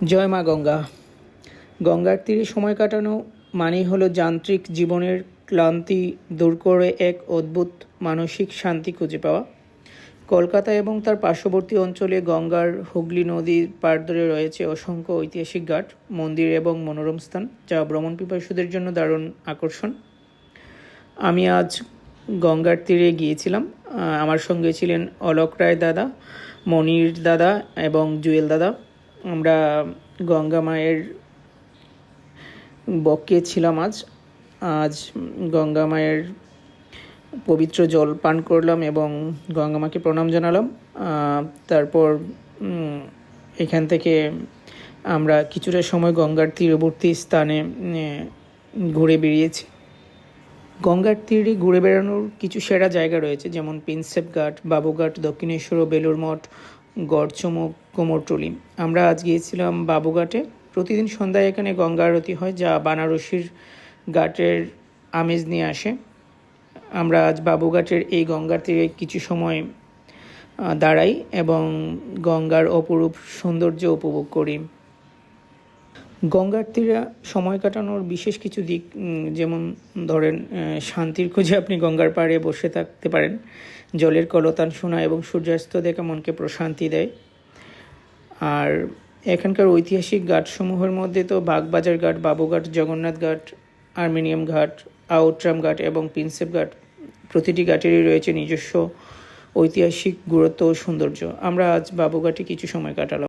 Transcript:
জয় মা গঙ্গা। গঙ্গার তীরে সময় কাটানো মানেই হলো যান্ত্রিক জীবনের ক্লান্তি দূর করে এক অদ্ভুত মানসিক শান্তি খুঁজে পাওয়া। কলকাতা এবং তার পার্শ্ববর্তী অঞ্চলে গঙ্গার হুগলি নদীর পাড় ধরে রয়েছে অসংখ্য ঐতিহাসিক ঘাট, মন্দির এবং মনোরম স্থান, যা ভ্রমণ পিপাসুদের জন্য দারুণ আকর্ষণ। আমি আজ গঙ্গার তীরে গিয়েছিলাম। আমার সঙ্গে ছিলেন অলোক রায় দাদা, মনির দাদা এবং জুয়েল দাদা। আমরা গঙ্গা মায়ের বক্ষে ছিলাম। আজ গঙ্গা মায়ের পবিত্র জল পান করলাম এবং গঙ্গা মাকে প্রণাম জানালাম। তারপর এখান থেকে আমরা কিছুটা সময় গঙ্গার তীরবর্তী স্থানে ঘুরে বেরিয়েছি। গঙ্গার তীরে ঘুরে বেড়ানোর কিছু সেরা জায়গা রয়েছে, যেমন প্রিন্সেপ ঘাট, বাবুঘাট, দক্ষিণেশ্বর ও বেলুর মঠ, গড়চমুখ, কুমোরটুলি। আমরা আজ গিয়েছিলাম বাবুঘাটে। প্রতিদিন সন্ধ্যায় এখানে গঙ্গা আরতি হয়, যা বানারসির ঘাটের আমেজ নিয়ে আসে। আমরা আজ বাবুঘাটের এই গঙ্গার তীরে কিছু সময় দাঁড়াই এবং গঙ্গার অপরূপ সৌন্দর্য উপভোগ করি। গঙ্গার তীরে সময় কাটানোর বিশেষ কিছু দিক, যেমন ধরেন শান্তির খোঁজে আপনি গঙ্গার পাড়ে বসে থাকতে পারেন। জলের কলতান শোনা এবং সূর্যাস্ত দেখা মনকে প্রশান্তি দেয়। আর এখানকার ঐতিহাসিক ঘাটসমূহের মধ্যে তো বাগবাজার ঘাট, বাবুঘাট, জগন্নাথ ঘাট, আর্মেনিয়াম ঘাট, আউটরাম ঘাট এবং প্রিন্সেপ ঘাট, প্রতিটি ঘাটেরই রয়েছে নিজস্ব ঐতিহাসিক গুরুত্ব ও সৌন্দর্য। আমরা আজ বাবুঘাটে কিছু সময় কাটালাম।